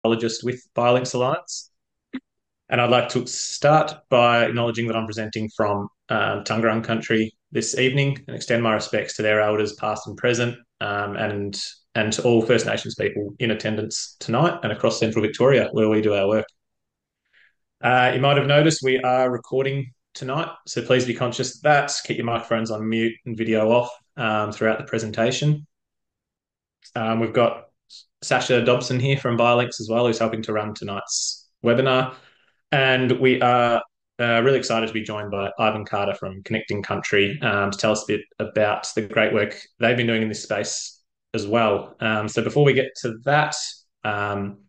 biologist with Biolinks Alliance. And I'd like to start by acknowledging that I'm presenting from Tangerang country this evening and extend my respects to their elders, past and present, and to all First Nations people in attendance tonight and across Central Victoria, where we do our work. You might have noticed we are recording tonight, so please be conscious of that. Keep your microphones on mute and video off throughout the presentation. We've got Sasha Dobson here from Biolinks as well, who's helping to run tonight's webinar. And we are really excited to be joined by Ivan Carter from Connecting Country to tell us a bit about the great work they've been doing in this space as well. So before we get to that, um,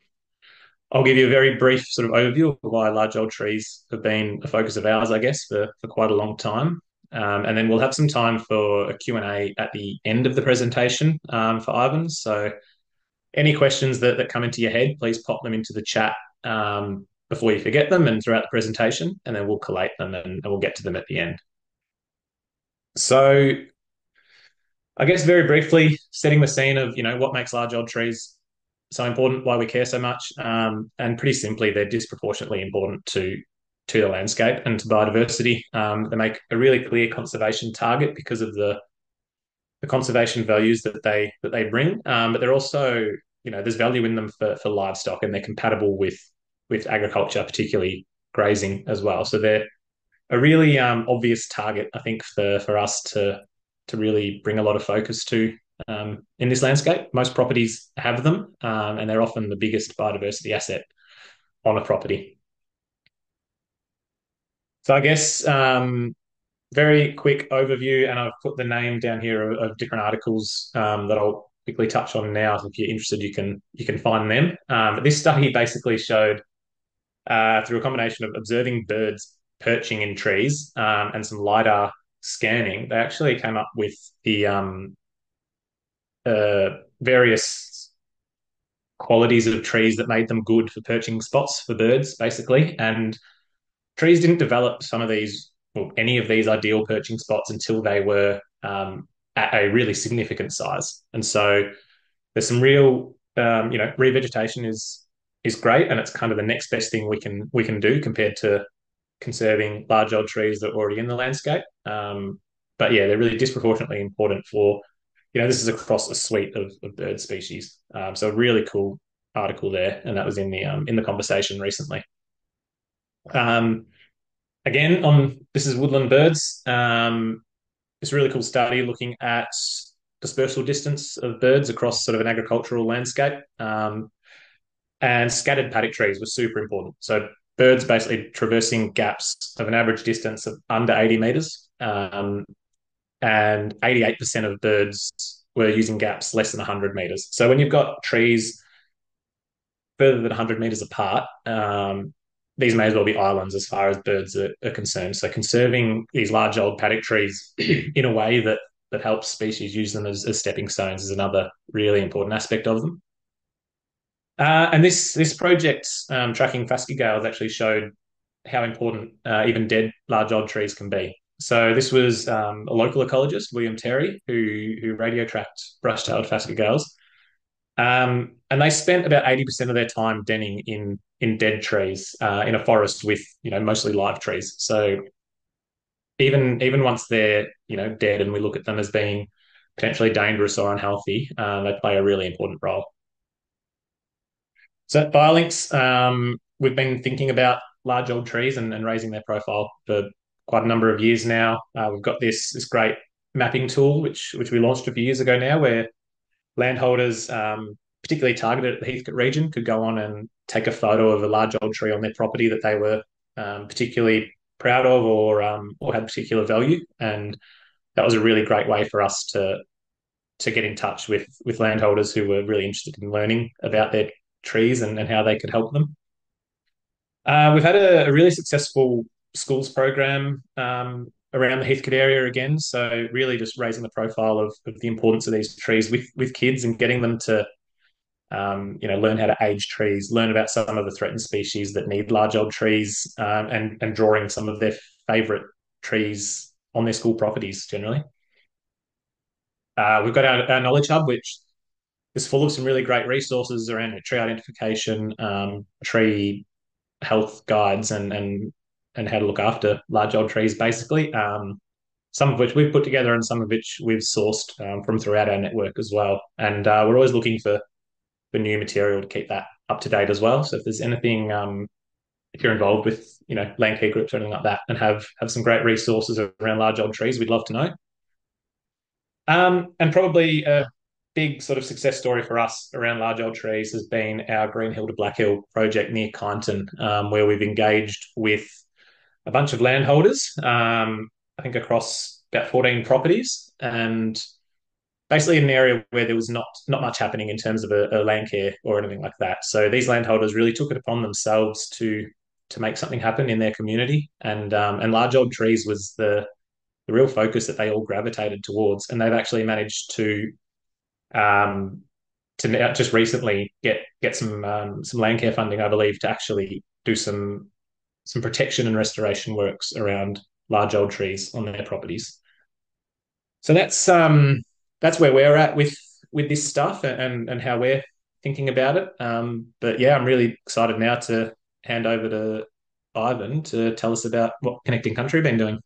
I'll give you a very brief sort of overview of why large old trees have been a focus of ours, I guess, for quite a long time. And then we'll have some time for a Q&A at the end of the presentation for Ivan. So any questions that come into your head, please pop them into the chat before you forget them and throughout the presentation, and then we'll collate them and we'll get to them at the end. So I guess very briefly, setting the scene of, what makes large old trees so important, why we care so much, and pretty simply, they're disproportionately important to the landscape and to biodiversity. They make a really clear conservation target because of the conservation values that they bring, but they're also, there's value in them for livestock, and they're compatible with agriculture, particularly grazing as well. So they're a really obvious target, I think, for us to really bring a lot of focus to in this landscape. Most properties have them, and they're often the biggest biodiversity asset on a property. So I guess very quick overview, and I've put the name down here of different articles that I'll quickly touch on now. So if you're interested, you can find them. But this study basically showed through a combination of observing birds perching in trees and some lidar scanning, they actually came up with the various qualities of trees that made them good for perching spots for birds, basically. And trees didn't develop some of these, well, any of these ideal perching spots until they were at a really significant size. And so there's some real, revegetation is great, and it's kind of the next best thing we can do compared to conserving large old trees that are already in the landscape. But yeah, they're really disproportionately important for, this is across a suite of bird species. So a really cool article there, and that was in the conversation recently. Um, Again, on this is woodland birds. It's a really cool study looking at dispersal distance of birds across sort of an agricultural landscape. And scattered paddock trees were super important. So birds basically traversing gaps of an average distance of under 80 meters. And 88% of birds were using gaps less than 100 meters. So when you've got trees further than 100 meters apart, these may as well be islands as far as birds are concerned. So conserving these large old paddock trees in a way that helps species use them as stepping stones is another really important aspect of them. And this project tracking phascogales actually showed how important even dead large old trees can be. So this was a local ecologist, William Terry, who radio tracked brush-tailed phascogales, and they spent about 80% of their time denning in dead trees in a forest with mostly live trees. So even once they're dead and we look at them as being potentially dangerous or unhealthy, they play a really important role. So at Biolinks, we've been thinking about large old trees and raising their profile for quite a number of years now. We've got this great mapping tool, which we launched a few years ago now, where landholders, particularly targeted at the Heathcote region, could go on and take a photo of a large old tree on their property that they were particularly proud of or had particular value. And that was a really great way for us to get in touch with landholders who were really interested in learning about their trees and how they could help them. We've had a really successful schools program around the Heathcote area again. So really just raising the profile of the importance of these trees with kids and getting them to learn how to age trees, learn about some of the threatened species that need large old trees, and drawing some of their favourite trees on their school properties generally. We've got our Knowledge Hub, which is full of some really great resources around tree identification, tree health guides, and how to look after large old trees, basically. Some of which we've put together, and some of which we've sourced from throughout our network as well. And we're always looking for new material to keep that up to date as well. So if there's anything, if you're involved with land care groups or anything like that, and have some great resources around large old trees, we'd love to know. And probably a big sort of success story for us around large old trees has been our Green Hill to Black Hill project near Kyneton, where we've engaged with a bunch of landholders, I think across about 14 properties, and basically in an area where there was not much happening in terms of a land care or anything like that. So these landholders really took it upon themselves to make something happen in their community, and large old trees was the real focus that they all gravitated towards, and they've actually managed um, to now just recently get some land care funding, I believe, to actually do some protection and restoration works around large old trees on their properties. So that's where we're at with this stuff, and how we're thinking about it. But yeah, I'm really excited now to hand over to Ivan to tell us about what Connecting Country have been doing.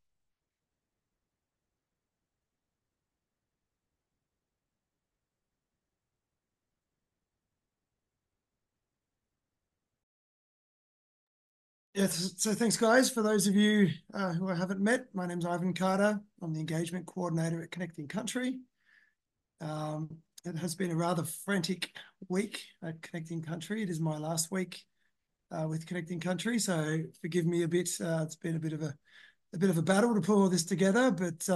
Yeah, so thanks, guys. For those of you who I haven't met, my name's Ivan Carter. I'm the engagement coordinator at Connecting Country. It has been a rather frantic week at Connecting Country. It is my last week with Connecting Country, so forgive me a bit. It's been a bit of a battle to pull all this together, but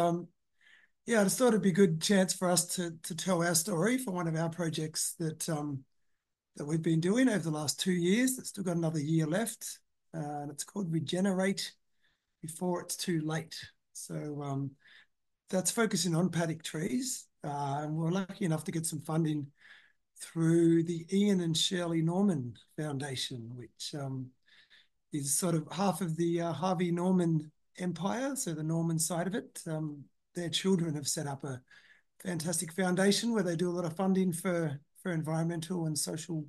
yeah, I just thought it'd be a good chance for us to tell our story for one of our projects that we've been doing over the last 2 years. That's still got another year left. And it's called Regenerate Before It's Too Late. So that's focusing on paddock trees. And we're lucky enough to get some funding through the Ian and Shirley Norman Foundation, which is sort of half of the Harvey Norman empire, so the Norman side of it. Their children have set up a fantastic foundation where they do a lot of funding for environmental and social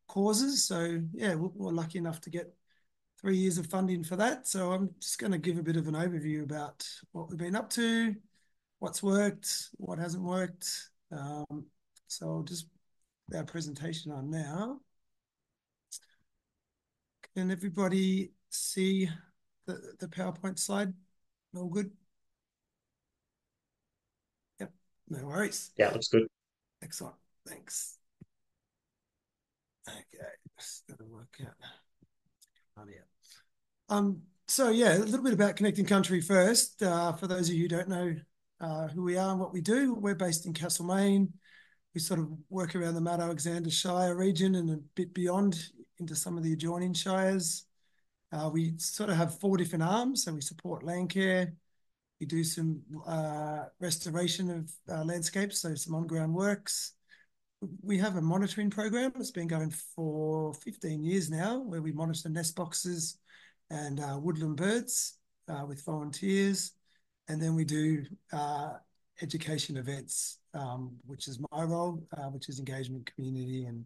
causes. So yeah, we're lucky enough to get 3 years of funding for that. So I'm just going to give a bit of an overview about what we've been up to, what's worked, what hasn't worked. So I'll just put our presentation on now. Can everybody see the PowerPoint slide? All good? Yep, no worries. Yeah, looks good. Excellent, thanks. Okay, just got to work out. So yeah, a little bit about Connecting Country first. For those of you who don't know who we are and what we do, we're based in Castlemaine. We sort of work around the Mount Alexander Shire region and a bit beyond into some of the adjoining shires. We sort of have 4 different arms. So we support land care. We do some restoration of landscapes, so some on-ground works. We have a monitoring program that's been going for 15 years now, where we monitor nest boxes and woodland birds with volunteers. And then we do education events, which is my role, which is engagement community and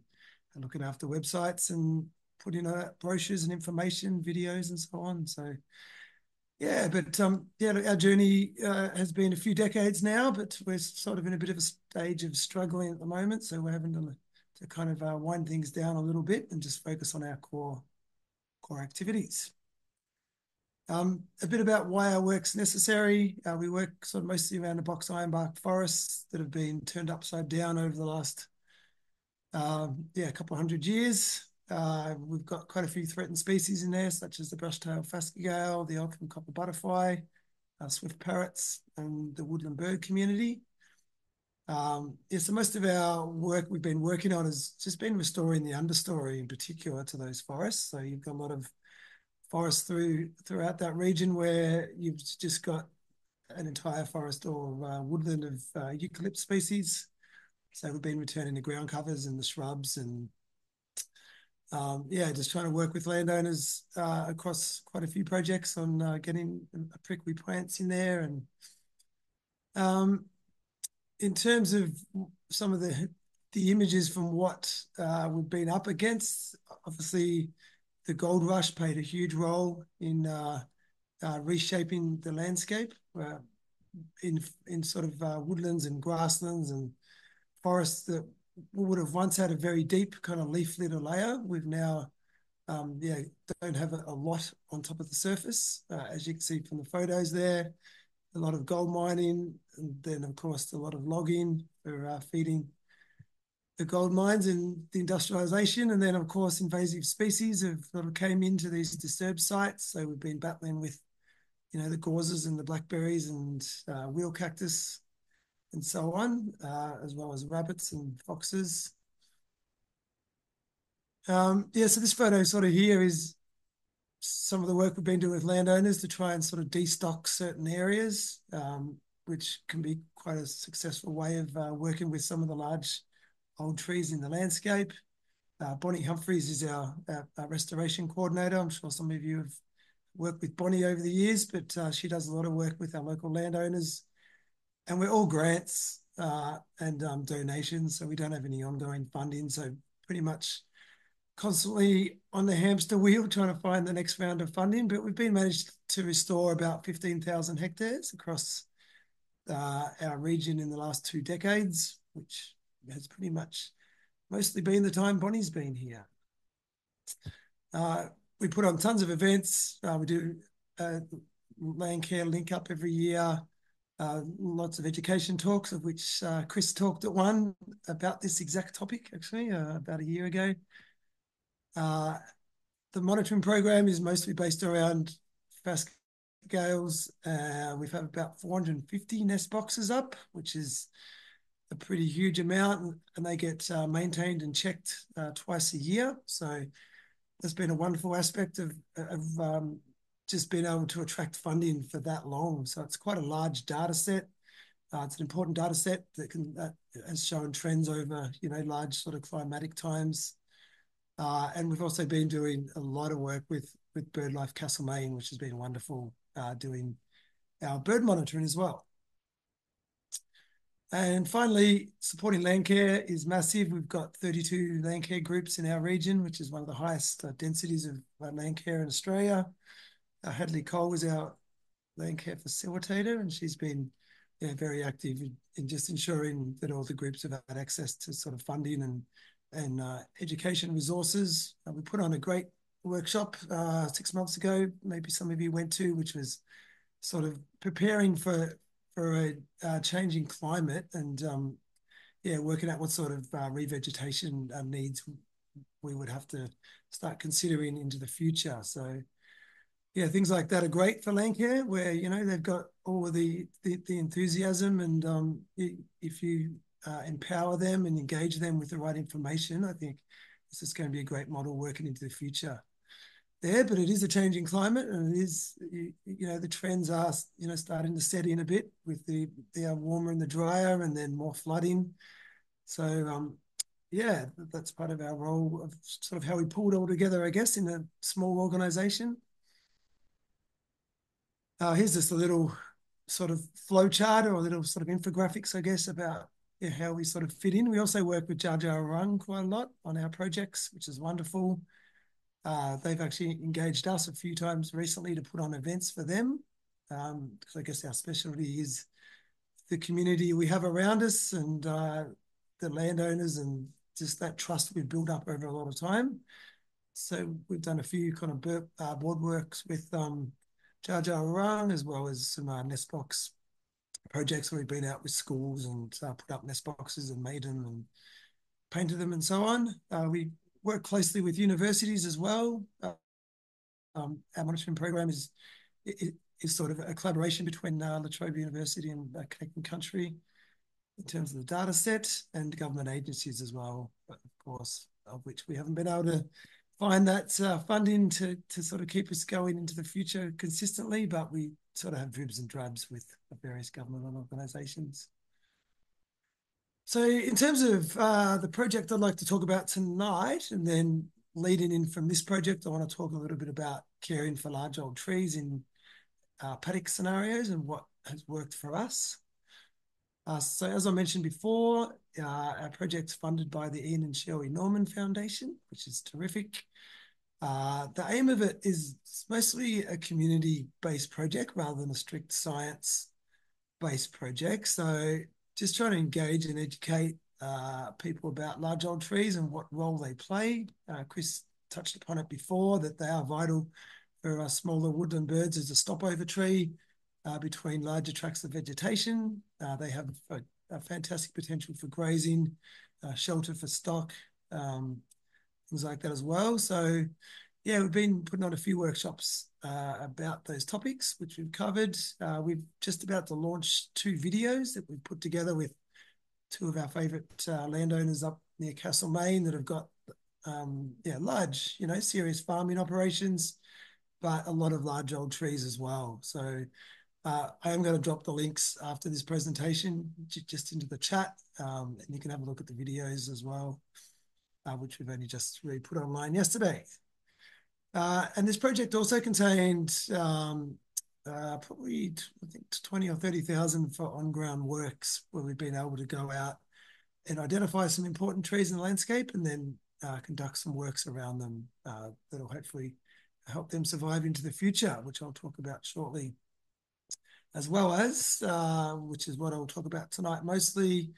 looking after websites and putting out brochures and information, videos and so on. So yeah, but yeah, our journey has been a few decades now, but we're sort of in a bit of a stage of struggling at the moment. So we're having to kind of wind things down a little bit and just focus on our core activities. A bit about why our work's necessary. We work sort of mostly around the box ironbark forests that have been turned upside down over the last a couple of 100 years. We've got quite a few threatened species in there, such as the brush-tailed phascogale, the Eltham copper butterfly, swift parrots, and the woodland bird community. Yeah, so most of our work we've been working on has just been restoring the understory in particular to those forests. So you've got a lot of forests throughout that region where you've just got an entire forest or woodland of eucalypt species. So we've been returning the ground covers and the shrubs and yeah, just trying to work with landowners across quite a few projects on getting prickly plants in there. And in terms of some of the the images from what we've been up against. Obviously, the gold rush played a huge role in reshaping the landscape in sort of woodlands and grasslands and forests that would have once had a very deep kind of leaf litter layer. We've now yeah, don't have a lot on top of the surface, as you can see from the photos there. A lot of gold mining, and then of course a lot of logging for feeding the gold mines and the industrialization, and then of course invasive species have sort of came into these disturbed sites. So we've been battling with, you know, the gauzes and the blackberries and wheel cactus and so on, as well as rabbits and foxes. Yeah, so this photo sort of here is some of the work we've been doing with landowners to try and sort of destock certain areas, which can be quite a successful way of working with some of the large old trees in the landscape. Bonnie Humphreys is our restoration coordinator. I'm sure some of you have worked with Bonnie over the years, but she does a lot of work with our local landowners. And we're all grants and donations, so we don't have any ongoing funding. So pretty much constantly on the hamster wheel trying to find the next round of funding, but we've been managed to restore about 15,000 hectares across our region in the last 2 decades, which has pretty much mostly been the time Bonnie's been here. We put on tons of events. We do Landcare Link Up every year. Lots of education talks, of which Chris talked at one about this exact topic, actually, about a year ago. The monitoring program is mostly based around fast gales. We've had about 450 nest boxes up, which is a pretty huge amount, and they get maintained and checked twice a year. So there's been a wonderful aspect of just being able to attract funding for that long. So it's quite a large data set. It's an important data set that has shown trends over, you know, large sort of climatic times. And we've also been doing a lot of work with BirdLife Castlemaine, which has been wonderful, doing our bird monitoring as well. And finally, supporting Landcare is massive. We've got 32 Landcare groups in our region, which is one of the highest densities of Landcare in Australia. Hadley Cole is our Landcare facilitator, and she's been very active in just ensuring that all the groups have had access to sort of funding and education resources. We put on a great workshop 6 months ago, maybe some of you went to, which was sort of preparing for a changing climate and working out what sort of revegetation needs we would have to start considering into the future. So yeah, things like that are great for Landcare, where, you know, they've got all of the enthusiasm, and if you empower them and engage them with the right information, I think this is going to be a great model working into the future there. But it is a changing climate, and it is, you know, the trends are, you know, starting to set in a bit with the warmer and the drier, and then more flooding. So yeah, that's part of our role of sort of how we pull it all together, I guess, in a small organization. Here's just a little sort of flow chart, or a little sort of infographics, I guess, about how we sort of fit in. We also work with Dja Dja Wurrung quite a lot on our projects, which is wonderful. They've actually engaged us a few times recently to put on events for them, because I guess our specialty is the community we have around us, and the landowners, and just that trust we've built up over a lot of time. So we've done a few kind of board works with Dja Dja Wurrung, as well as some nest box projects where we've been out with schools and put up nest boxes and made them and painted them and so on. We work closely with universities as well. Our monitoring program is sort of a collaboration between La Trobe University and Connecting Country in terms of the data set, and government agencies as well, of course, of which we haven't been able to find that funding to sort of keep us going into the future consistently, but we sort of have dribs and drabs with various government organisations. So in terms of the project I'd like to talk about tonight, and then leading in from this project, I want to talk a little bit about caring for large old trees in paddock scenarios and what has worked for us. So as I mentioned before, our project's funded by the Ian and Shirley Norman Foundation, which is terrific. The aim of it is mostly a community-based project rather than a strict science-based project. So just trying to engage and educate people about large old trees and what role they play. Chris touched upon it before, that they are vital for smaller woodland birds as a stopover tree between larger tracts of vegetation. They have a fantastic potential for grazing, shelter for stock, things like that as well. So, yeah, we've been putting on a few workshops about those topics, which we've covered. We've just about to launch 2 videos that we've put together with 2 of our favourite landowners up near Castlemaine that have got, large, serious farming operations, but a lot of large old trees as well. So I am going to drop the links after this presentation just into the chat, and you can have a look at the videos as well, which we've only just really put online yesterday. And this project also contained probably, I think, 20 or 30,000 for on-ground works, where we've been able to go out and identify some important trees in the landscape and then conduct some works around them that'll hopefully help them survive into the future, which I'll talk about shortly, as well as, which is what I'll talk about tonight, mostly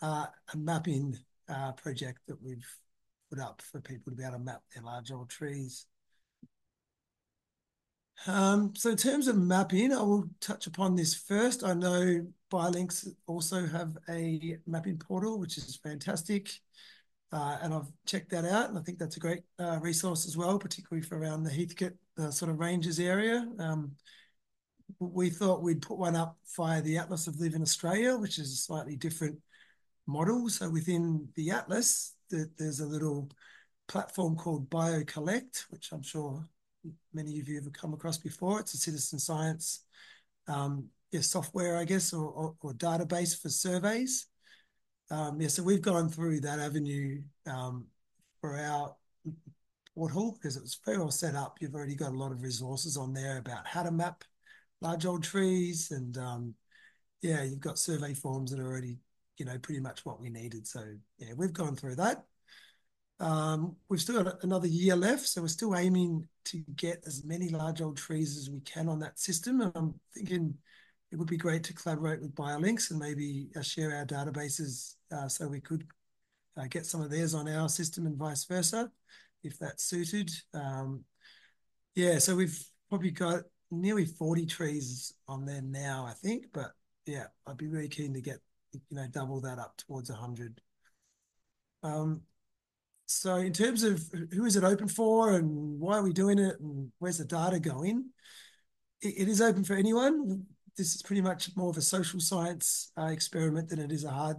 a mapping project that we've put up for people to be able to map their large old trees. So in terms of mapping, I will touch upon this first. I know BioLinks also have a mapping portal, which is fantastic. And I've checked that out, and I think that's a great resource as well, particularly for around the Heathcote sort of ranges area. We thought we'd put one up via the Atlas of Living Australia, which is a slightly different model. So within the Atlas, there's a little platform called BioCollect, which I'm sure many of you have come across before. It's a citizen science software, I guess, or database for surveys. So we've gone through that avenue for our portal because it's very well set up. You've already got a lot of resources on there about how to map large old trees, and you've got survey forms that are already, pretty much what we needed. So yeah, we've gone through that. We've still got another year left, so we're still aiming to get as many large old trees as we can on that system. And I'm thinking it would be great to collaborate with BioLinks and maybe share our databases so we could get some of theirs on our system and vice versa, if that's suited. So we've probably got nearly 40 trees on there now, I think. But yeah, I'd be really keen to get, double that up towards 100. So in terms of who is it open for and why are we doing it and where's the data going, it is open for anyone. This is pretty much more of a social science experiment than it is a hard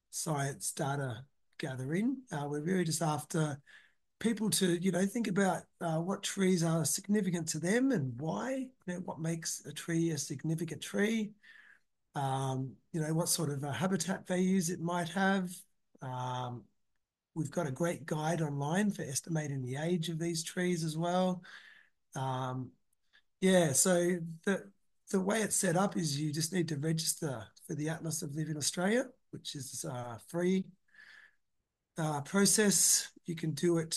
science data gathering. We're really just after people to, think about what trees are significant to them and why, what makes a tree a significant tree, what sort of habitat values it might have. We've got a great guide online for estimating the age of these trees as well. So the way it's set up is you just need to register for the Atlas of Living Australia, which is a free process. You can do it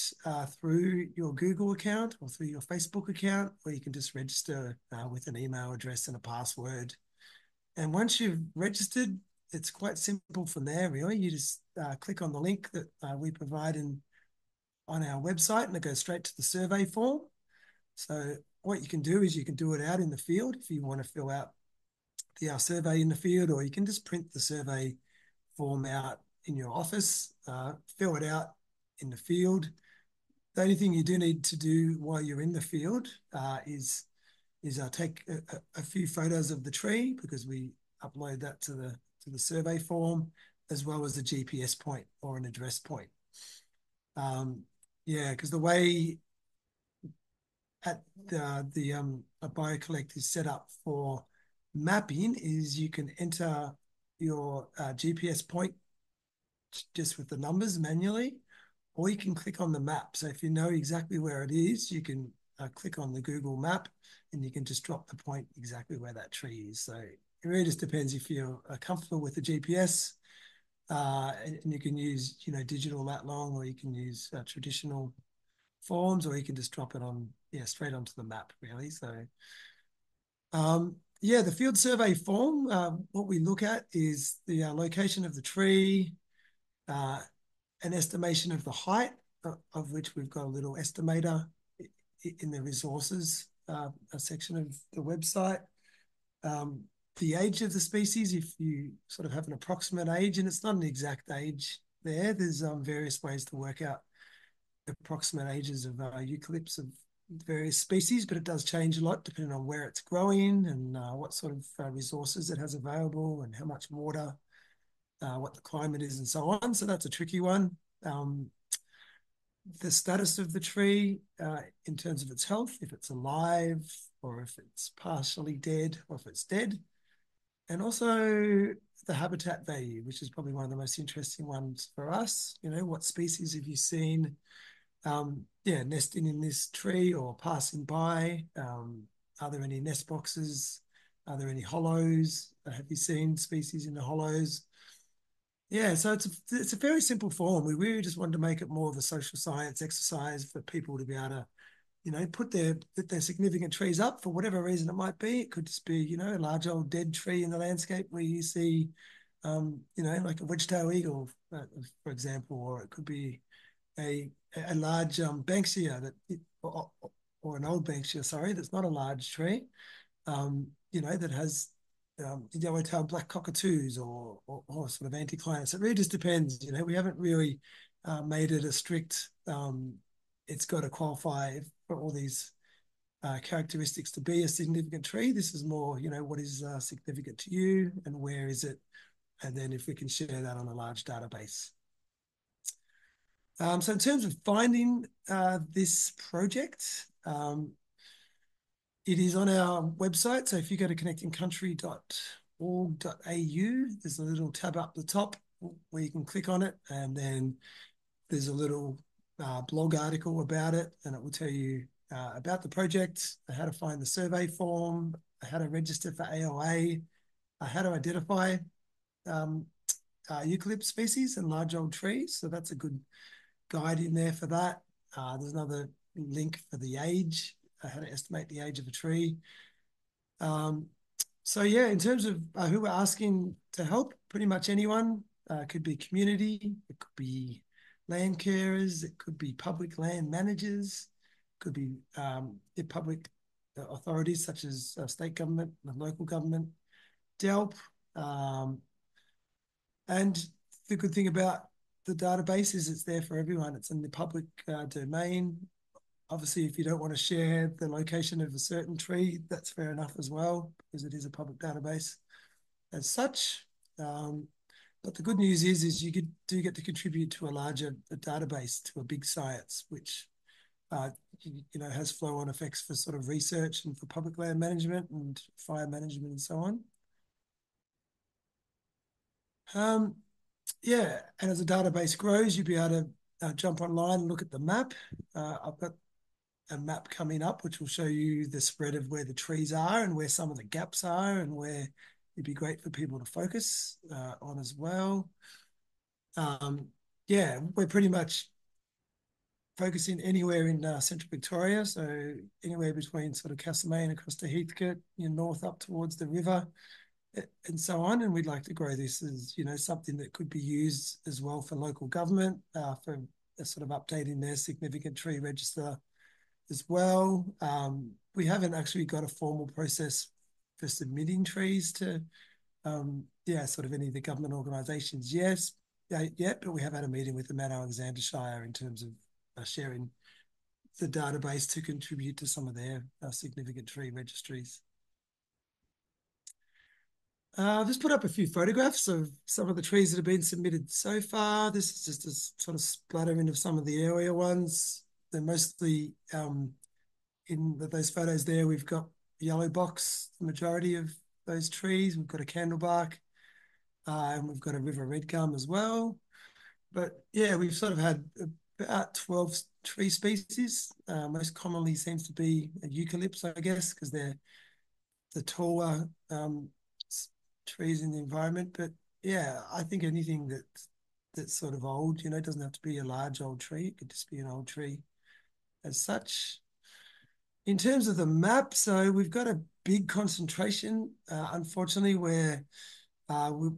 through your Google account or through your Facebook account, or you can just register with an email address and a password. And once you've registered, it's quite simple from there, really. You just click on the link that we provide on our website, and it goes straight to the survey form. So what you can do is you can do it out in the field if you want to fill out the survey in the field, or you can just print the survey form out in your office, fill it out in the field. The only thing you do need to do while you're in the field is take a few photos of the tree, because we upload that to the survey form, as well as a GPS point or an address point. Because the way at a BioCollect is set up for mapping is you can enter your GPS point just with the numbers manually, or you can click on the map. So if you know exactly where it is, you can click on the Google map and you can just drop the point exactly where that tree is. So it really just depends if you're comfortable with the GPS, and you can use, digital lat long, or you can use traditional forms, or you can just drop it on, straight onto the map, really. So, yeah, the field survey form, what we look at is the location of the tree, uh, an estimation of the height, of which we've got a little estimator in the resources a section of the website. Um, the age of the species, if you sort of have an approximate age, and it's not an exact age there's various ways to work out approximate ages of eucalypts of various species, but it does change a lot depending on where it's growing and what sort of resources it has available and how much water, what the climate is, and so on. So that's a tricky one. The status of the tree in terms of its health, if it's alive or if it's partially dead or if it's dead. And also the habitat value, which is probably one of the most interesting ones for us. What species have you seen nesting in this tree or passing by? Are there any nest boxes? Are there any hollows? Have you seen species in the hollows? Yeah, so it's a very simple form. We really just wanted to make it more of a social science exercise for people to be able to, put their significant trees up for whatever reason it might be. It could just be, a large old dead tree in the landscape where you see, like a wedge-tailed eagle, for example, or it could be a large Banksia or an old Banksia, sorry, that's not a large tree, that has yellow-tailed black cockatoos or sort of anticlinids. It really just depends. We haven't really made it a strict. It's got to qualify for all these characteristics to be a significant tree. This is more, what is significant to you and where is it, and then if we can share that on a large database. So in terms of finding this project, it is on our website. So if you go to connectingcountry.org.au, there's a little tab up the top where you can click on it, and then there's a little blog article about it, and it will tell you about the project, how to find the survey form, how to register for AOA, how to identify eucalypt species and large old trees. So that's a good guide in there for that. There's another link for the age, how to estimate the age of a tree. So yeah, in terms of who we're asking to help, pretty much anyone. Could be community, it could be land carers, it could be public land managers, could be public authorities such as state government and local government, DELP. And the good thing about the database is it's there for everyone. It's in the public domain. Obviously, if you don't want to share the location of a certain tree, that's fair enough as well, because it is a public database as such. But the good news is you do get to contribute to a larger database, to a big science, which has flow-on effects for sort of research and for public land management and fire management and so on. Yeah, and as the database grows, you'll be able to jump online and look at the map. I've got a map coming up which will show you the spread of where the trees are and where some of the gaps are and where it'd be great for people to focus on as well. Yeah, we're pretty much focusing anywhere in central Victoria, so anywhere between sort of Castlemaine across to Heathcote, north up towards the river, and so on. And we'd like to grow this as, something that could be used as well for local government, for sort of updating their significant tree register as well. We haven't actually got a formal process for submitting trees to, sort of any of the government organisations yet, but we have had a meeting with the Mount Alexander Shire in terms of sharing the database to contribute to some of their significant tree registries. I've just put up a few photographs of some of the trees that have been submitted so far. This is just a sort of splattering of some of the area ones. They're mostly in those photos there. We've got yellow box, the majority of those trees. We've got a candlebark, and we've got a river red gum as well. But yeah, we've sort of had about 12 tree species. Most commonly seems to be eucalypts, I guess, because they're the taller trees in the environment. But yeah, I think anything that's sort of old, it doesn't have to be a large old tree. It could just be an old tree as such. In terms of the map, so we've got a big concentration, unfortunately, where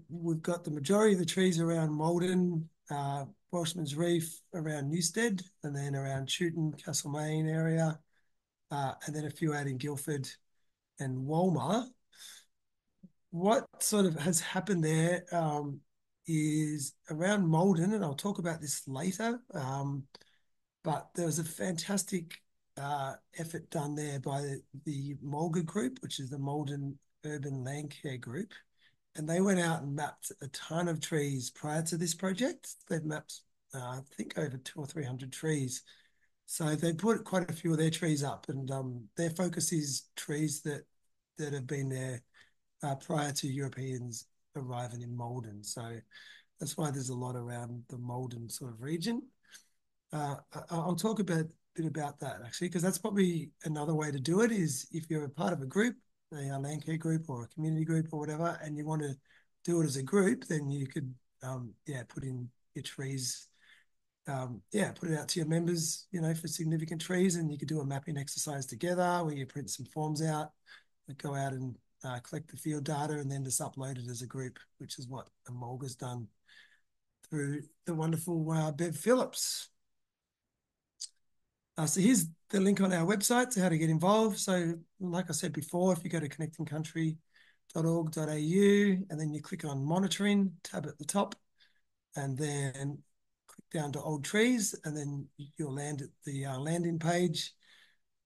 we've got the majority of the trees around Maldon, Welshman's Reef, around Newstead, and then around Chewton, Castlemaine area, and then a few out in Guildford and Walmer. What sort of has happened there is around Maldon, and I'll talk about this later, but there was a fantastic effort done there by the Mulga Group, which is the Maldon Urban Land Care Group. And they went out and mapped a ton of trees prior to this project. They've mapped, I think, over 200 or 300 trees. So they put quite a few of their trees up, and their focus is trees that have been there prior to Europeans arriving in Maldon. So that's why there's a lot around the Maldon sort of region. I'll talk a bit about that actually, because that's probably another way to do it is if you're a part of a group, a land care group or a community group or whatever, and you want to do it as a group, then you could, put in your trees, put it out to your members, for significant trees, and you could do a mapping exercise together where you print some forms out, that go out and collect the field data, and then just upload it as a group, which is what Amolga's done through the wonderful Bev Phillips. So here's the link on our website to how to get involved. So like I said before, if you go to connectingcountry.org.au and then you click on monitoring tab at the top and then click down to old trees and then you'll land at the landing page.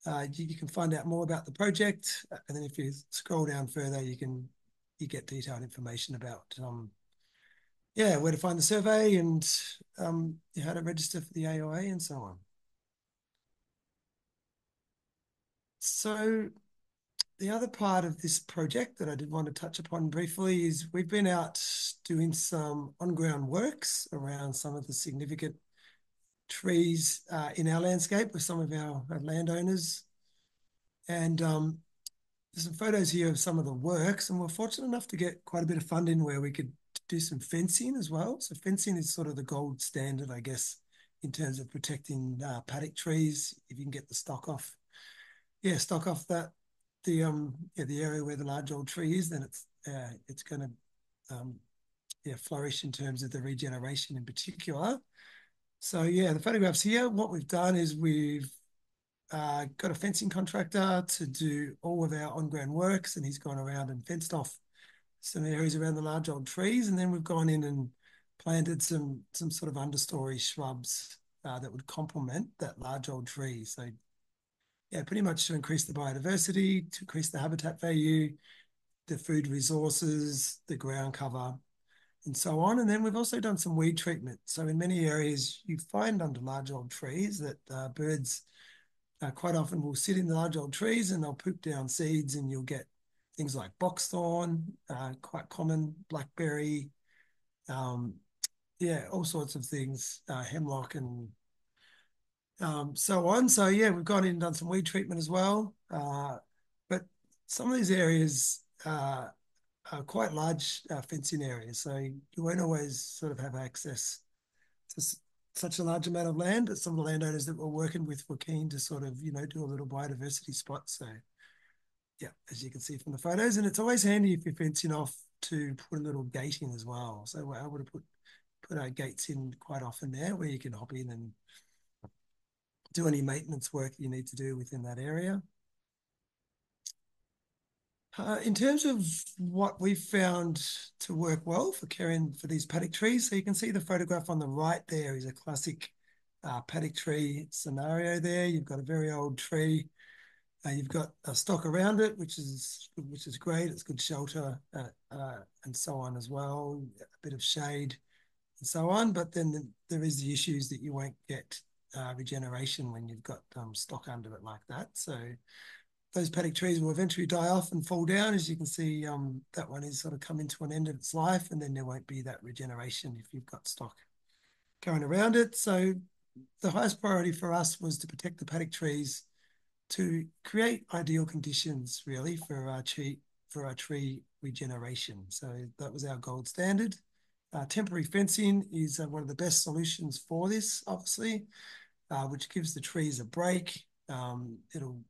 You can find out more about the project. And then if you scroll down further, you get detailed information about where to find the survey and how to register for the AOA and so on. So the other part of this project that I did want to touch upon briefly is we've been out doing some on-ground works around some of the significant trees in our landscape with some of our landowners. And there's some photos here of some of the works, and we're fortunate enough to get quite a bit of funding where we could do some fencing as well. So fencing is sort of the gold standard, I guess, in terms of protecting paddock trees, if you can get the stock off that the area where the large old tree is, then it's going to flourish in terms of the regeneration in particular. So the photographs here, what we've done is we've got a fencing contractor to do all of our on-ground works, and he's gone around and fenced off some areas around the large old trees, and then we've gone in and planted some sort of understory shrubs that would complement that large old tree. So pretty much to increase the biodiversity, to increase the habitat value, the food resources, the ground cover, and so on. And then we've also done some weed treatment. So in many areas, you find under large old trees that birds quite often will sit in the large old trees and they'll poop down seeds, and you'll get things like boxthorn, quite common, blackberry, all sorts of things, hemlock and so on. So we've gone in and done some weed treatment as well. But some of these areas are quite large fencing areas, so you won't always sort of have access to such a large amount of land. But some of the landowners that we're working with were keen to sort of, do a little biodiversity spot. So as you can see from the photos, and it's always handy if you're fencing off to put a little gate in as well. So we're able to put our gates in quite often there where you can hop in and do any maintenance work you need to do within that area. In terms of what we've found to work well for caring for these paddock trees, so you can see the photograph on the right there is a classic paddock tree scenario there. You've got a very old tree. You've got a stock around it, which is great. It's good shelter and so on as well, a bit of shade and so on. But then there is the issues that you won't get regeneration when you've got stock under it like that. So those paddock trees will eventually die off and fall down. As you can see, that one is sort of coming to an end of its life, and then there won't be that regeneration if you've got stock going around it. So the highest priority for us was to protect the paddock trees, to create ideal conditions really for our tree regeneration. So that was our gold standard. Temporary fencing is one of the best solutions for this, obviously, which gives the trees a break. It'll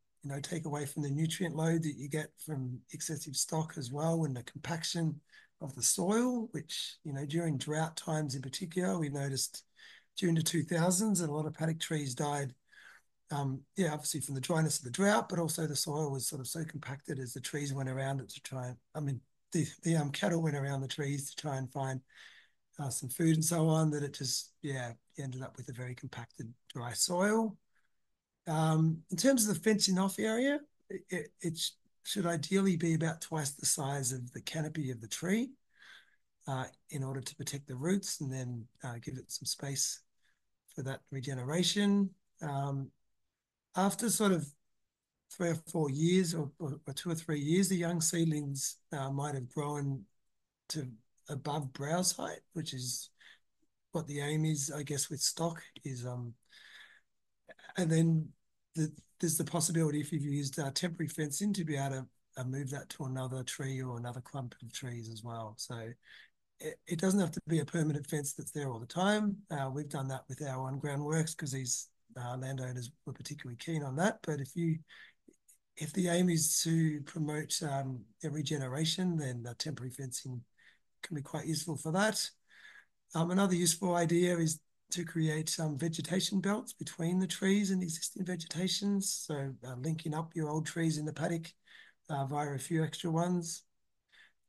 take away from the nutrient load that you get from excessive stock as well, and the compaction of the soil, which during drought times in particular, we noticed during the 2000s that a lot of paddock trees died. Obviously from the dryness of the drought, but also the soil was sort of so compacted as the trees went around it to try and, the cattle went around the trees to try and find some food and so on, that it just, you ended up with a very compacted, dry soil. In terms of the fencing off area, it should ideally be about twice the size of the canopy of the tree in order to protect the roots, and then give it some space for that regeneration. After sort of 3 or 4 years, or 2 or 3 years, the young seedlings might have grown to above browse height, which is what the aim is, I guess, with stock is. And then there's the possibility, if you've used temporary fencing, to be able to move that to another tree or another clump of trees as well. So it doesn't have to be a permanent fence that's there all the time. We've done that with our on-ground works because these landowners were particularly keen on that. But if the aim is to promote regeneration, then temporary fencing can be quite useful for that. Another useful idea is to create vegetation belts between the trees and existing vegetations. So linking up your old trees in the paddock via a few extra ones.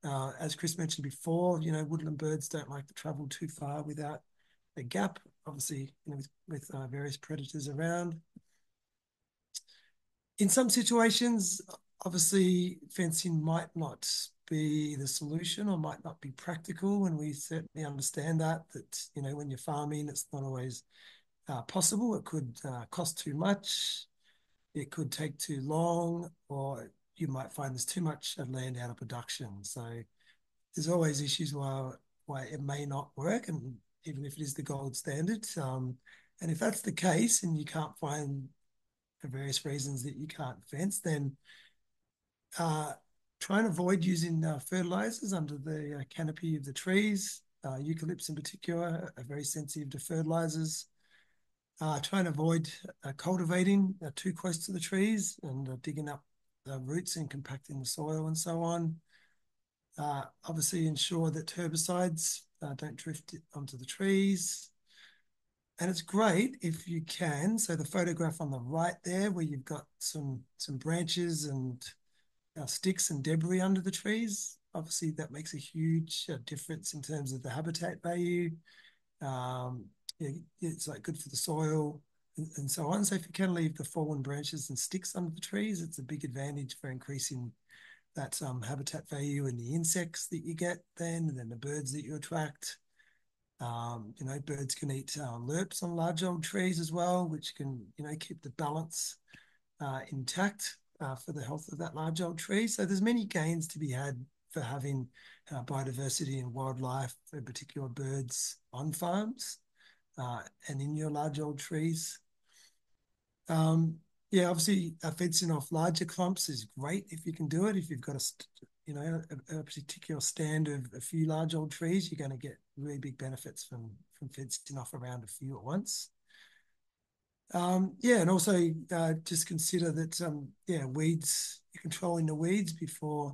As Chris mentioned before, woodland birds don't like to travel too far without a gap, obviously, with various predators around. In some situations, obviously, fencing might not be the solution or might not be practical, and we certainly understand that when you're farming, it's not always possible. It could cost too much, it could take too long, or you might find there's too much land out of production. So there's always issues why it may not work, and even if it is the gold standard. And if that's the case and you can't find, for various reasons, that you can't fence, then try and avoid using fertilizers under the canopy of the trees. Eucalypts in particular are very sensitive to fertilizers. Try and avoid cultivating too close to the trees and digging up the roots and compacting the soil and so on. Obviously ensure that herbicides don't drift onto the trees. And it's great if you can. So the photograph on the right there, where you've got some branches and sticks and debris under the trees, obviously that makes a huge difference in terms of the habitat value. It's like good for the soil and so on. So if you can leave the fallen branches and sticks under the trees, it's a big advantage for increasing that habitat value and the insects that you get then, and then the birds that you attract. Birds can eat lerps on large old trees as well, which can, keep the balance intact for the health of that large old tree. So there's many gains to be had for having biodiversity and wildlife, in particular birds, on farms and in your large old trees. Obviously, fencing off larger clumps is great if you can do it. If you've got a particular stand of a few large old trees, you're going to get really big benefits from fencing off around a few at once. And also just consider that weeds, you're controlling the weeds before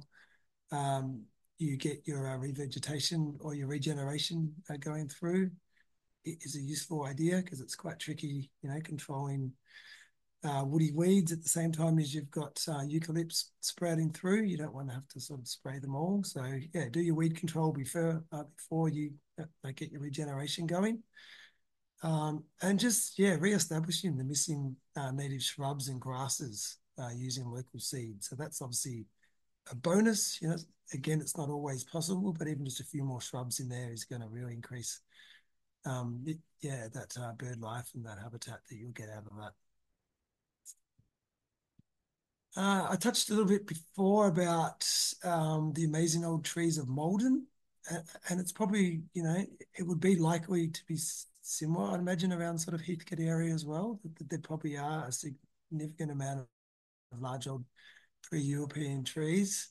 you get your revegetation or your regeneration going through. It is a useful idea because it's quite tricky, controlling woody weeds at the same time as you've got eucalypts sprouting through. You don't want to have to sort of spray them all. So do your weed control before you get your regeneration going. And just re-establishing the missing native shrubs and grasses using local seed. So that's obviously a bonus. Again, it's not always possible, but even just a few more shrubs in there is going to really increase that bird life and that habitat that you'll get out of that. I touched a little bit before about the amazing old trees of Maldon, and it's probably, it would be likely to be similar, I'd imagine, around sort of Heathcote area as well. There probably are a significant amount of large old pre-European trees.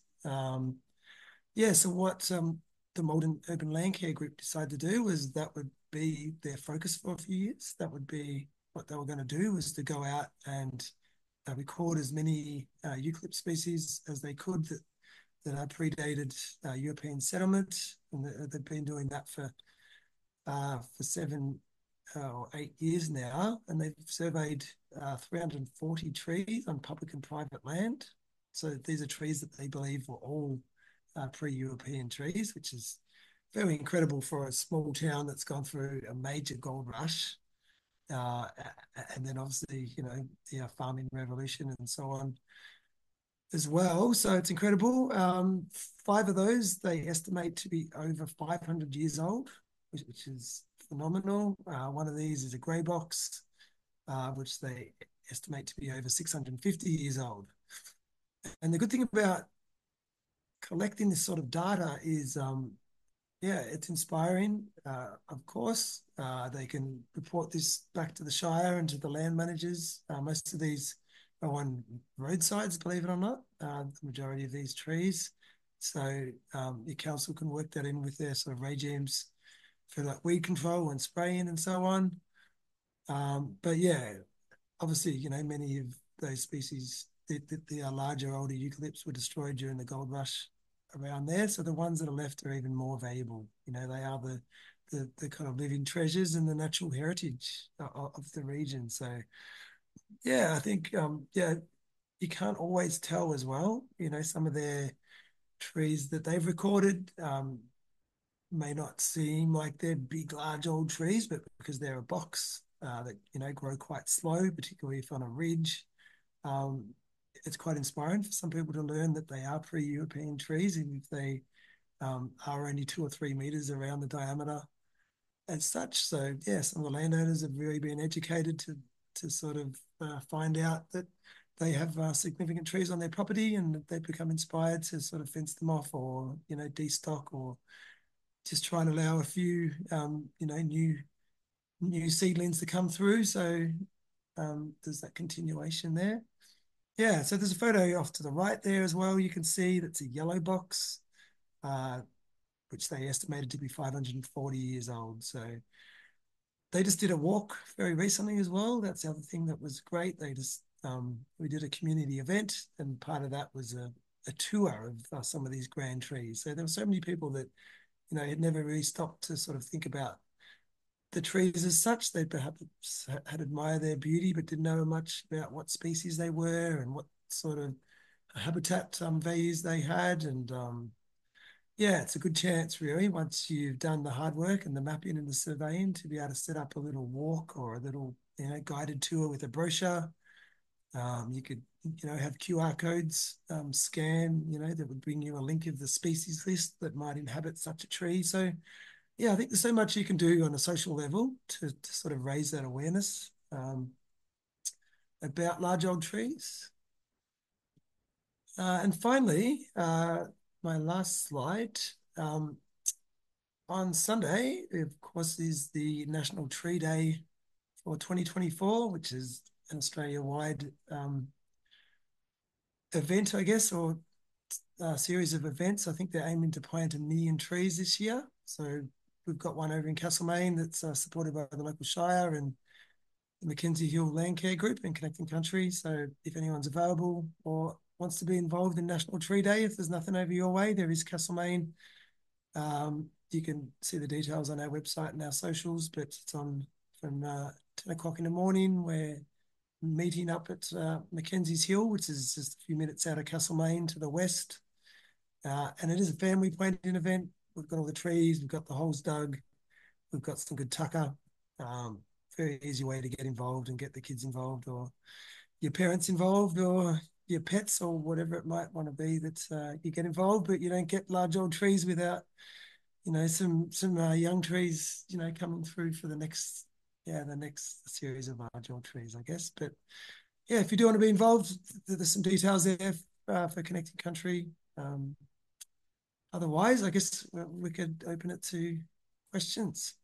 Yeah, so what the Malden Urban Land Care Group decided to do was that would be their focus for a few years. That would be what they were going to do, was to go out and record as many eucalypt species as they could that predated European settlement, and they've been doing that for 7 or 8 years now, and they've surveyed 340 trees on public and private land. So these are trees that they believe were all pre-European trees, which is very incredible for a small town that's gone through a major gold rush. Uh, and then obviously, the farming revolution and so on as well. So it's incredible. Five of those they estimate to be over 500 years old, which is phenomenal. One of these is a grey box, which they estimate to be over 650 years old. And the good thing about collecting this sort of data is, yeah, it's inspiring. Of course, they can report this back to the Shire and to the land managers. Most of these are on roadsides, believe it or not, the majority of these trees. So your council can work that in with their sort of regimes for like weed control and spraying and so on. But yeah, obviously, many of those species, the larger, older eucalypts were destroyed during the gold rush around there. So the ones that are left are even more valuable. They are the kind of living treasures and the natural heritage of the region. So yeah, I think yeah, you can't always tell as well. Some of their trees that they've recorded may not seem like they're big, large old trees, but because they're a box that grow quite slow, particularly if on a ridge. Um, it's quite inspiring for some people to learn that they are pre-European trees, even if they are only 2 or 3 meters around the diameter as such. So yeah, some of the landowners have really been educated to sort of find out that they have significant trees on their property, and that they become inspired to sort of fence them off, or destock, or just try and allow a few new seedlings to come through. So there's that continuation there. Yeah, so there's a photo off to the right there as well. You can see that's a yellow box, uh, which they estimated to be 540 years old. So they just did a walk very recently as well. That's the other thing that was great. We did a community event, and part of that was a tour of some of these grand trees. So there were so many people that had never really stopped to sort of think about the trees as such. They perhaps had admired their beauty, but didn't know much about what species they were and what sort of habitat values they had. And yeah, it's a good chance, really, once you've done the hard work and the mapping and the surveying, to be able to set up a little walk or a little guided tour with a brochure. You could have QR codes scan, that would bring you a link of the species list that might inhabit such a tree. So yeah, I think there's so much you can do on a social level to sort of raise that awareness about large old trees. And finally, my last slide. On Sunday, of course, is the National Tree Day for 2024, which is an Australia-wide event, I guess, or a series of events. I think they're aiming to plant 1 million trees this year. So we've got one over in Castlemaine that's supported by the local Shire and the Mackenzie Hill Land Care Group and Connecting Country. So if anyone's available or wants to be involved in National Tree Day, if there's nothing over your way, there is Castlemaine. You can see the details on our website and our socials, but it's on from 10 o'clock in the morning. We're meeting up at Mackenzie's Hill, which is just a few minutes out of Castlemaine to the west. And it is a family planting event. We've got all the trees, we've got the holes dug, we've got some good tucker. Very easy way to get involved and get the kids involved, or your parents involved, or your pets, or whatever it might want to be that you get involved. But you don't get large old trees without some young trees coming through for the next series of large old trees, I guess. But yeah, if you do want to be involved, there's some details there for Connecting Country. Otherwise, I guess we could open it to questions.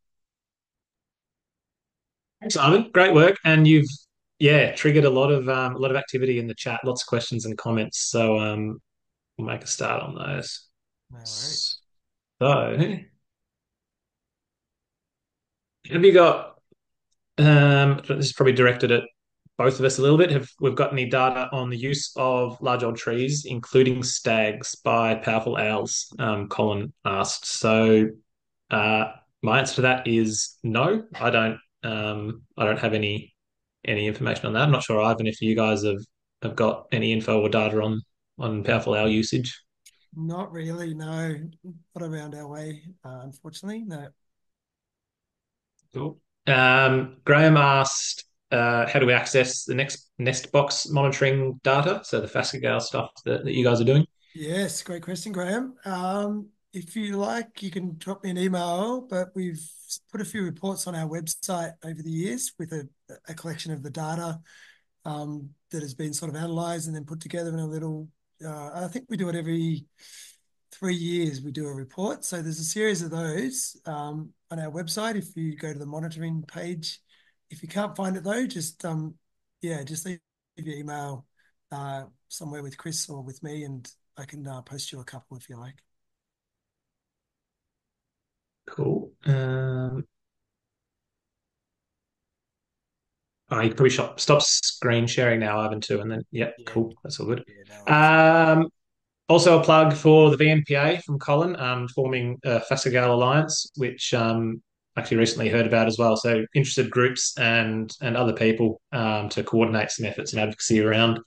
Thanks, Simon. Great work, and you've triggered a lot of activity in the chat, lots of questions and comments. So we'll make a start on those. No worries. So, have you got, this is probably directed at both of us a little bit. Have we've got any data on the use of large old trees, including stags, by powerful owls? Colin asked. So, uh, my answer to that is no. I don't have any information on that. I'm not sure, Ivan, if you guys have got any info or data on powerful owl usage. Not really, no. Not around our way, unfortunately. No. Cool. Graham asked, how do we access the next nest box monitoring data? So the Fastgale stuff that you guys are doing. Yes, great question, Graham. If you like, you can drop me an email, but we've put a few reports on our website over the years with a collection of the data that has been sort of analysed and then put together in a little. I think we do it every 3 years. We do a report. So there's a series of those on our website. If you go to the monitoring page, if you can't find it though, just leave your email somewhere with Chris or with me, and I can post you a couple if you like. Cool. You probably stop screen sharing now, Ivan, too. And then, yeah, Yeah, cool. That's all good. yeah, no worries. Um, Also, a plug for the VNPA from Colin, forming a Fastgale Alliance, which actually recently heard about as well. So, interested groups and other people to coordinate some efforts and advocacy around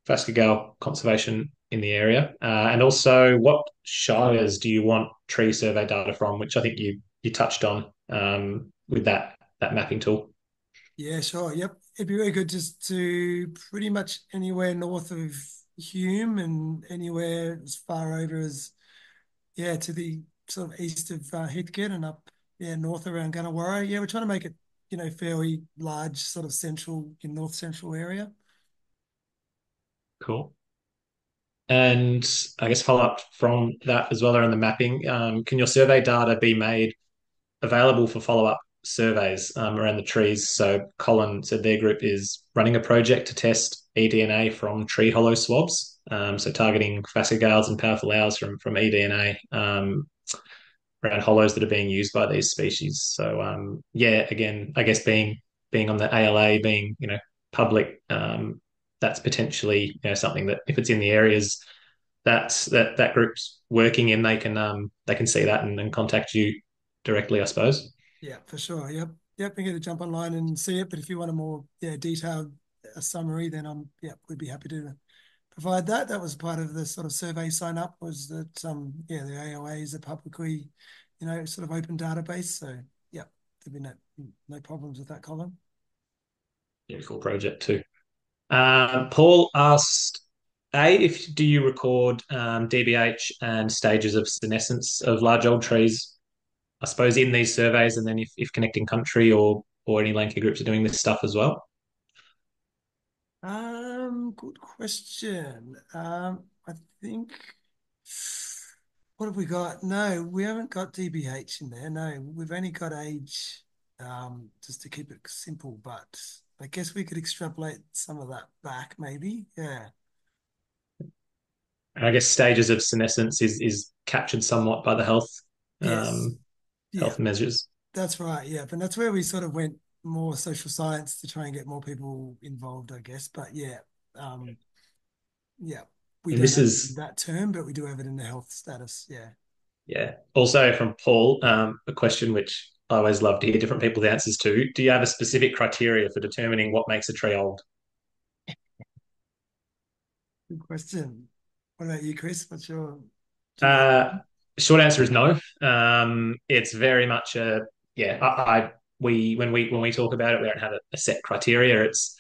Fastgale conservation in the area. And also, what shires do you want tree survey data from? Which I think you touched on with that mapping tool. Yeah, sure. Yep. It'd be very good just to pretty much anywhere north of Hume and anywhere as far over as, yeah, to the sort of east of Heathcote and up, yeah, north around Gunawarra. Yeah, we're trying to make it, fairly large, sort of central, in north central area. Cool. And I guess follow up from that as well around the mapping. Can your survey data be made available for follow up surveys around the trees? So Colin said their group is running a project to test eDNA from tree hollow swabs. So targeting phascogales and powerful owls from eDNA around hollows that are being used by these species. So yeah, again, I guess being on the ALA, being public, that's potentially something that if it's in the areas that group's working in, they can see that and contact you directly, I suppose. Yeah, for sure. Yep. Yep. We get to jump online and see it. But if you want a more, detailed summary, then we'd be happy to provide that. That was part of the sort of survey sign up, was that the AOA is a publicly, sort of open database. So yeah, there'd be no problems with that, Colin. Yeah, cool project too. Paul asked, if do you record DBH and stages of senescence of large old trees, I suppose, in these surveys, and then if Connecting Country or any Lanky groups are doing this stuff as well? Good question. I think, what have we got? No, we haven't got DBH in there. No, we've only got age, just to keep it simple. But I guess we could extrapolate some of that back, maybe. Yeah. And I guess stages of senescence is captured somewhat by the Yes. um, Yeah, health measures. that's right. Yeah, and that's where we sort of went more social science to try and get more people involved, I guess. But um, yeah, we And don't this have it in is, that term, but we do have it in the health status. Yeah. yeah, also from Paul, a question which I always love to hear different people's answers to. Do you have a specific criteria for determining what makes a tree old? Good question. What about you, Chris? Do you have? Uh, Short answer is no. It's very much a yeah. We when we talk about it, we don't have a set criteria. It's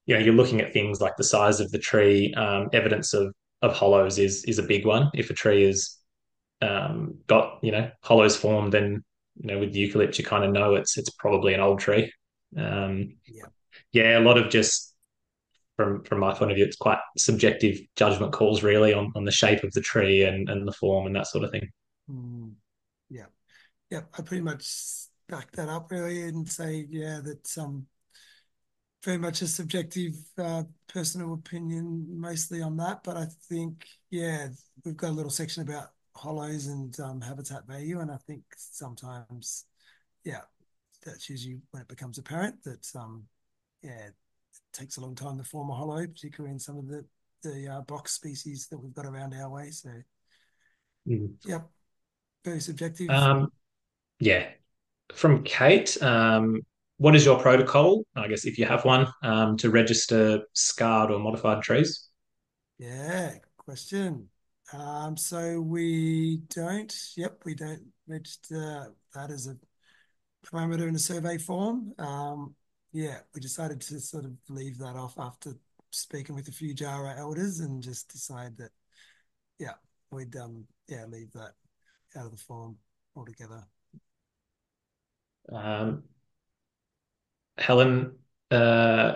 you're looking at things like the size of the tree. Evidence of hollows is a big one. If a tree is got hollows formed, then with the eucalypt you kind of know it's probably an old tree. Um, Yeah. yeah, a lot of just from my point of view, it's quite subjective judgment calls really on the shape of the tree and the form and that sort of thing. Mm, yeah. Yeah. I pretty much back that up really and say, yeah, that's very much a subjective personal opinion mostly on that. But I think, yeah, we've got a little section about hollows and habitat value. And I think sometimes, yeah, that's usually when it becomes apparent that yeah, it takes a long time to form a hollow, particularly in some of the box species that we've got around our way. So Mm. yeah, very subjective. Um, yeah. From Kate, what is your protocol, I guess, if you have one, to register scarred or modified trees? Yeah, good question. So we don't, yep, we don't register that as a parameter in a survey form. Yeah, we decided to sort of leave that off after speaking with a few Jara elders and just decide that, yeah, we'd yeah, leave that out of the form altogether. Um, Helen, uh,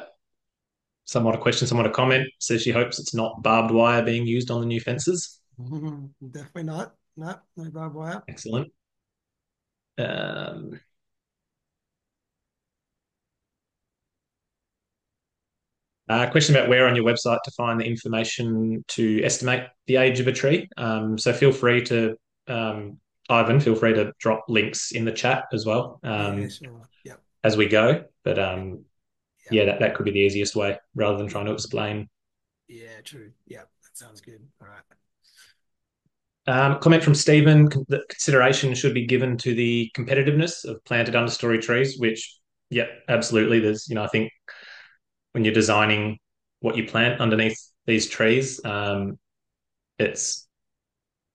somewhat a question, somewhat a comment, says she hopes it's not barbed wire being used on the new fences. Definitely not. No, no barbed wire. Excellent. Um, question about where on your website to find the information to estimate the age of a tree. So feel free to, Ivan, feel free to drop links in the chat as well, Yeah, sure. Yep, as we go. But yep, yep. yeah, that could be the easiest way rather than Yeah, trying to explain. yeah, true. Yep, that sounds good. All right. Comment from Stephen that consideration should be given to the competitiveness of planted understory trees, which, yeah, absolutely. There's, I think when you're designing what you plant underneath these trees, it's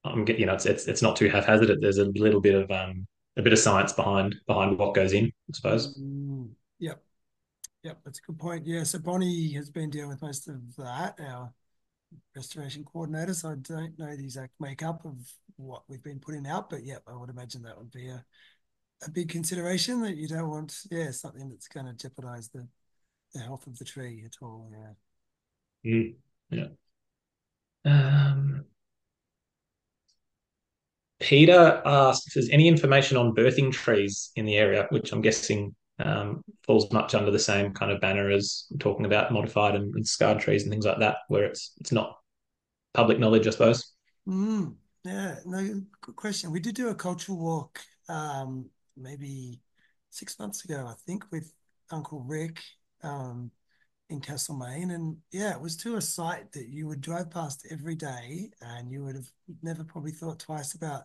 it's not too haphazard. There's a bit of science behind what goes in, I suppose. Yep, yep, that's a good point. Yeah, so Bonnie has been dealing with most of that, our restoration coordinator. So I don't know the exact makeup of what we've been putting out, but yeah, I would imagine that would be a big consideration that you don't want, yeah, something that's going to jeopardize the health of the tree at all. Yeah. Mm, yeah. Um, Peter asked if there's any information on birthing trees in the area, which I'm guessing falls much under the same kind of banner as talking about modified and scarred trees and things like that, where it's not public knowledge, I suppose. Yeah, no, good question. We did do a cultural walk maybe 6 months ago, I think, with Uncle Rick in Castlemaine. And yeah, it was to a site that you would drive past every day and you would have never probably thought twice about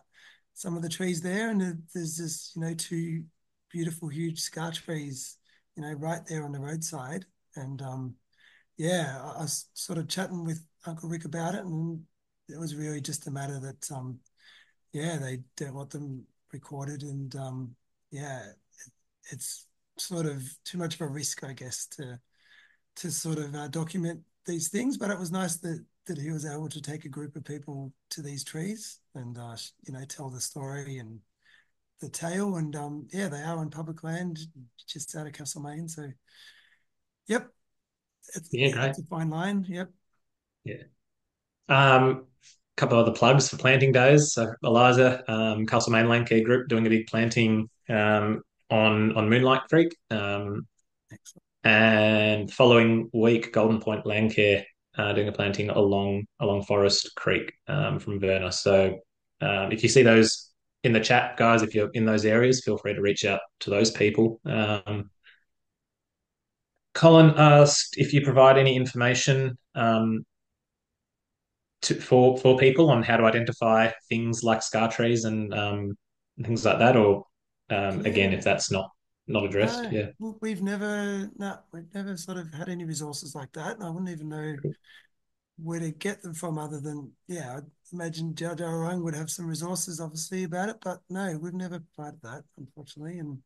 some of the trees there. And there's this, two beautiful, huge scar trees, right there on the roadside. And yeah, I was sort of chatting with Uncle Rick about it, and it was really just a matter that yeah, they don't want them recorded, and yeah, it's sort of too much of a risk, I guess, to sort of document these things. But it was nice that he was able to take a group of people to these trees and tell the story and the tale, and yeah, they are on public land just out of Castlemaine, so yep, Yeah, great. it's a fine line. Yep. Yeah. Couple of other plugs for planting days. So Eliza, Castlemaine Land Care Group doing a big planting on Moonlight Creek. Excellent. And following week, Golden Point Land Care doing a planting along Forest Creek from Verna. So if you see those in the chat, guys, if you're in those areas, feel free to reach out to those people. Colin asked if you provide any information for people on how to identify things like scar trees and things like that, or again, if Yeah. that's not addressed, No, yeah. we've never, no, we've never sort of had any resources like that. And I wouldn't even know where to get them from other than, yeah, I imagine Jar Jar Orang would have some resources obviously about it, but no, we've never provided that, unfortunately. And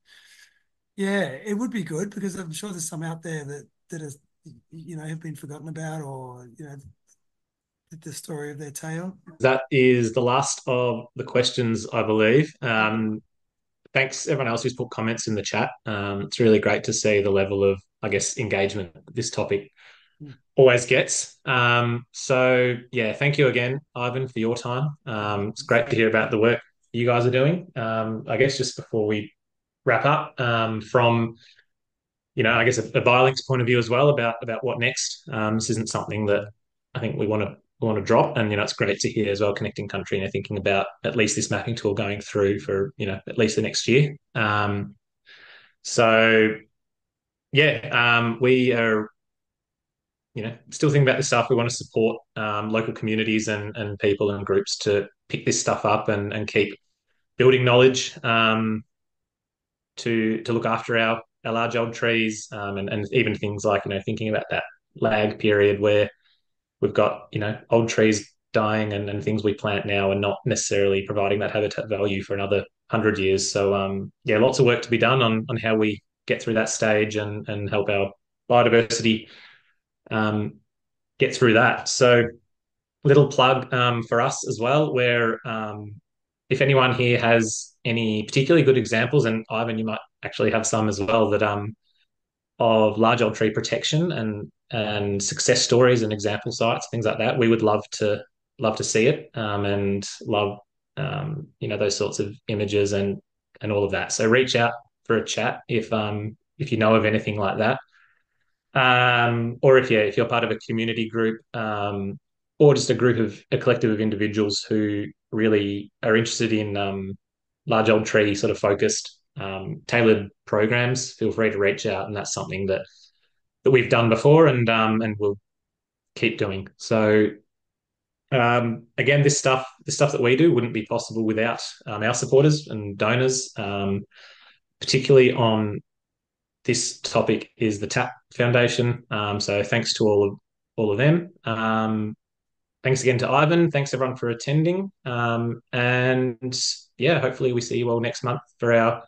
yeah, it would be good because I'm sure there's some out there that is, have been forgotten about or, the story of their tale. That is the last of the questions, I believe. Okay. Thanks everyone else who's put comments in the chat. It's really great to see the level of, I guess, engagement this topic always gets. So yeah, thank you again, Ivan, for your time. It's great to hear about the work you guys are doing. I guess just before we wrap up, from I guess a BioLink's point of view as well about what next. This isn't something that I think we want to want to drop. And it's great to hear as well, Connecting Country, thinking about at least this mapping tool going through for at least the next year. So yeah, we are still thinking about this stuff. We want to support local communities and people and groups to pick this stuff up and keep building knowledge, to look after our large old trees, and even things like thinking about that lag period where we've got old trees dying, and things we plant now and not necessarily providing that habitat value for another 100 years. So yeah, lots of work to be done on how we get through that stage and help our biodiversity um, get through that. So little plug for us as well, where if anyone here has any particularly good examples, and Ivan, you might actually have some as well, that of large old tree protection and success stories and example sites, things like that, we would love to see it, and love those sorts of images and all of that. So reach out for a chat if you know of anything like that, or if you're part of a community group, or just a collective of individuals who really are interested in large old tree sort of focused tailored programs. Feel free to reach out, and that's something that we've done before and we'll keep doing. So again, this stuff that we do wouldn't be possible without our supporters and donors. Particularly on this topic is the TAP Foundation. So thanks to all of them. Thanks again to Ivan. Thanks everyone for attending. And yeah, hopefully we see you all next month for our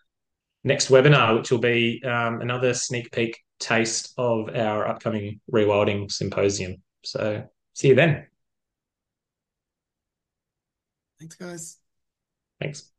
next webinar, which will be another sneak peek taste of our upcoming rewilding symposium. So see you then. Thanks, guys. Thanks.